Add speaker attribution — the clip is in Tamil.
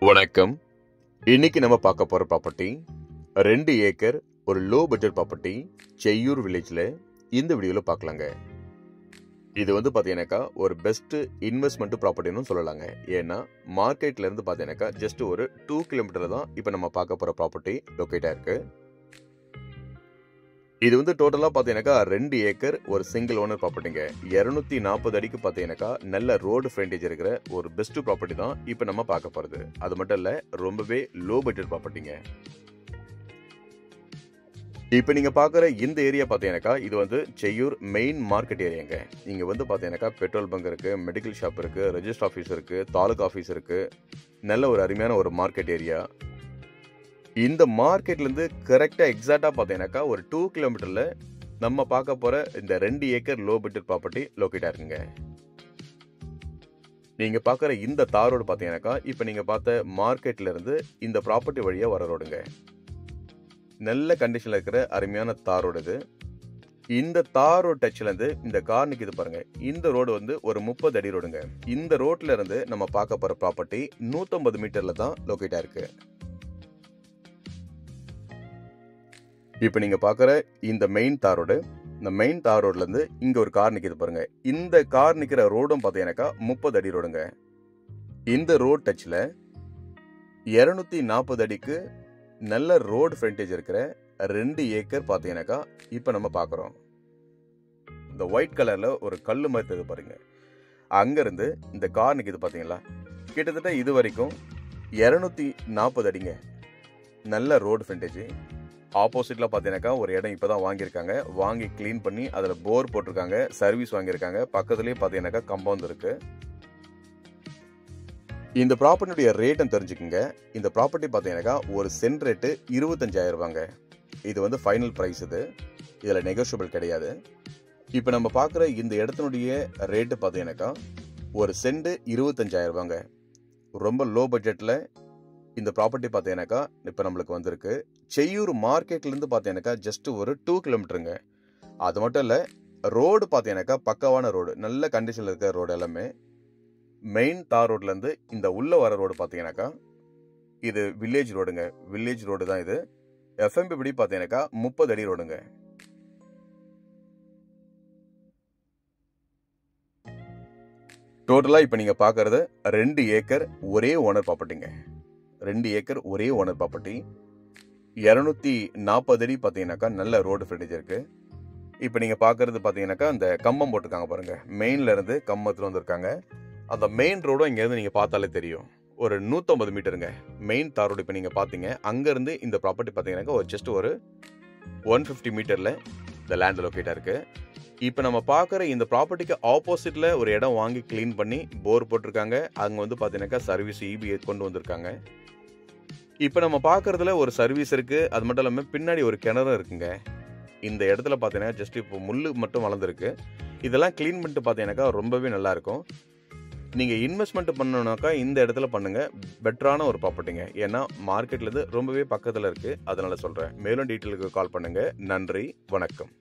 Speaker 1: வணக்கம். இன்னைக்கு நம்ம பார்க்க போற ப்ராப்பர்ட்டி 2 ஏக்கர் ஒரு லோ பட்ஜெட் ப்ராப்பர்ட்டி செய்யூர் வில்லேஜ்ல இந்த வீடியோல பார்க்கலாங்க. இது பாத்தீங்கன்னாக்கா ஒரு பெஸ்ட் இன்வெஸ்ட்மெண்ட் ப்ராப்பர்ட்டின்னு சொல்லலாங்க. ஏன்னா மார்க்கெட்ல இருந்து பாத்தீங்கன்னாக்கா ஜஸ்ட் ஒரு 2 கிலோமீட்டர் தான் இப்போ நம்ம பார்க்க போற ப்ராப்பர்ட்டி லொக்கேட் ஆயிருக்கு. இது டோட்டலா பாத்தீங்கன்னாக்கா 2 ஏக்கர் ஒரு சிங்கிள் ஓனர் ப்ராப்பர்ட்டிங்க. 240 அடிக்கு பாத்தீங்கன்னாக்கா நல்ல ரோடு ஃப்ரண்டேஜ் இருக்கிற ஒரு பெஸ்ட் ப்ராப்பர்ட்டி தான் இப்போ நம்ம பார்க்க போறது. அது மட்டும் இல்ல, ரொம்பவே லோ பட்ஜெட் ப்ராப்பர்ட்டிங்க. இப்போ நீங்க பாக்குற இந்த ஏரியா பாத்தீங்கன்னாக்கா இது செய்யூர் மெயின் மார்க்கெட் ஏரியாங்க. இங்க பாத்தீங்கன்னாக்கா பெட்ரோல் பங்க் இருக்கு, மெடிக்கல் ஷாப் இருக்கு, ரெஜிஸ்டர் ஆஃபீஸ் இருக்கு, தாலுகா ஆஃபீஸ் இருக்கு. நல்ல ஒரு அருமையான ஒரு மார்க்கெட் ஏரியா. இந்த மார்க்கெட்ல இருந்து கரெக்டா எக்ஸாக்டா பாத்தீங்கன்னாக்கா ஒரு 2 கிலோமீட்டர்ல நம்ம பார்க்க போற இந்த 2 acre low budget property locate ஆயிருக்குங்க. நீங்க பாக்குற இந்த தார் ரோடு பாத்தீங்கன்னாக்கா இப்ப நீங்க பார்த்த மார்க்கெட்ல இருந்து இந்த ப்ராப்பர்ட்டி வழியா வர ரோடுங்க. நல்ல கண்டிஷன்ல இருக்கிற அருமையான தார் ரோடு இது. இந்த தார் ரோடு டச்ல இருந்து இந்த கார் நிக்குது பாருங்க. இந்த ரோடு ஒரு 30 அடி ரோடுங்க. இந்த ரோட்ல இருந்து நம்ம பார்க்க போற ப்ராப்பர்ட்டி 150 மீட்டர்ல தான் லொக்கேட் ஆயிருக்கு. இப்போ நீங்க பாக்குற இந்த மெயின் தார் ரோடு, இந்த மெயின் தார் ரோட்ல இருந்து இங்க ஒரு கார் நிக்குது பாருங்க. இந்த கார் நிக்கிற ரோடும் பாத்தீங்கன்னாக்கா 30 அடி ரோடுங்க. இந்த ரோட் டச்ல 240 அடிக்கு நல்ல ரோடு ஃப்ரண்டேஜ் இருக்கிற 2 ஏக்கர் பாத்தீங்கன்னாக்கா இப்ப நம்ம பாக்குறோம். இந்த ஒயிட் கலர்ல ஒரு கல்லு மாதிரி தெரியுது பாருங்க. அங்க இருந்து இந்த கார் நிக்குது பாத்தீங்களா? கிட்டத்தட்ட இது வரைக்கும் 240 அடிங்க. நல்ல ரோடு ஃப்ரண்டேஜ். ஆப்போசிட்ல பாத்தீங்கன்னாக்கா ஒரு இடம் இப்பதான் வாங்கியிருக்காங்க. வாங்கி கிளீன் பண்ணி அதுல போர் போட்டிருக்காங்க, சர்வீஸ் வாங்கியிருக்காங்க. பக்கத்துலயே பாத்தீங்கன்னாக்கா கம்பவுண்ட் இருக்கு. இந்த ப்ராப்பர்ட்டியுடைய ரேட்டும் தெரிஞ்சுக்குங்க. இந்த ப்ராப்பர்ட்டி பாத்தீங்கன்னாக்கா ஒரு சென்ட் ரேட்டு 25,000 ரூபாங்க. இது ஃபைனல் பிரைஸ். இதுல நெகோஷியபிள் கிடையாது. இப்ப நம்ம பாக்குற இந்த இடத்தினுடைய ரேட்டு பாத்தீங்கன்னாக்கா ஒரு சென்ட் 25,000 ரூபாங்க. ரொம்ப லோ பட்ஜெட்ல இந்த ப்ராப்பர்ட்டி பாத்தீங்கன்னாக்கா இப்ப நம்மளுக்கு வந்திருக்கு. செய்யூர் மார்க்கெட்ல இருந்து பாத்தீங்கன்னாக்கா ஜஸ்ட் ஒரு 2 கிலோமீட்டருங்க. அது மட்டும் இல்ல, ரோடு பாத்தீங்கன்னாக்கா பக்காவான ரோடு, நல்ல கண்டிஷன்ல இருக்கிற ரோடு எல்லாமே. மெயின் தார் ரோட்ல இருந்து இந்த உள்ள வர ரோடு பாத்தீங்கன்னாக்கா இது வில்லேஜ் ரோடுங்க. வில்லேஜ் ரோடு தான் இது. எஃப்எம்பி படி பாத்தீங்கன்னாக்கா 30 அடி ரோடுங்க. டோட்டலா இப்ப நீங்க பாக்குறது 2 ஏக்கர் ஒரே ஓனர் ப்ராப்பர்ட்டிங்க. 2 ஏக்கர் ஒரே ஓனர் ப்ராப்பர்ட்டி. 240 அடி பாத்தீங்கன்னாக்கா நல்ல ரோடு ஃப்ரண்டேஜ் இருக்கு. இப்ப நீங்க பாக்குறது பாத்தீங்கன்னாக்கா அந்த கம்பம் போட்டிருக்காங்க பாருங்க. மெயின்ல இருந்து கம்பத்துல வந்திருக்காங்க. அந்த மெயின் ரோடும் இங்க இருந்து நீங்க பார்த்தாலே தெரியும். ஒரு 150 மீட்டருங்க. மெயின் தார் ரோடு இப்ப நீங்க பாத்தீங்க. அங்க இருந்து இந்த ப்ராப்பர்ட்டி பாத்தீங்கன்னாக்கா ஜஸ்ட் ஒரு 150 மீட்டர்ல இந்த லேண்ட் லொக்கேட் இருக்கு. இப்ப நம்ம பாக்குற இந்த ப்ராப்பர்ட்டிக்கு ஆப்போசிட்ல ஒரு இடம் வாங்கி கிளீன் பண்ணி போர் போட்டிருக்காங்க. அங்க பாத்தீங்கன்னாக்கா சர்வீஸ் இபி கொண்டு வந்திருக்காங்க. இப்ப நம்ம பாக்குறதுல ஒரு சர்வீஸ் இருக்கு. அது மட்டும் இல்லாம பின்னாடி ஒரு கிணறு இருக்குங்க. இந்த இடத்துல பாத்தீங்கன்னா ஜஸ்ட் இப்போ முள்ளு மட்டும் வளர்ந்துருக்கு. இதெல்லாம் கிளீன் பண்ணிட்டு பாத்தீங்கன்னாக்கா ரொம்பவே நல்லா இருக்கும். நீங்க இன்வெஸ்ட்மெண்ட் பண்ணணும்னாக்கா இந்த இடத்துல பண்ணுங்க. பெட்டரான ஒரு ப்ராப்பர்ட்டிங்க. ஏன்னா மார்க்கெட்ல இருந்து ரொம்பவே பக்கத்துல இருக்கு. அதனால சொல்றேன். மேலும் டீட்டெயிலுக்கு கால் பண்ணுங்க. நன்றி, வணக்கம்.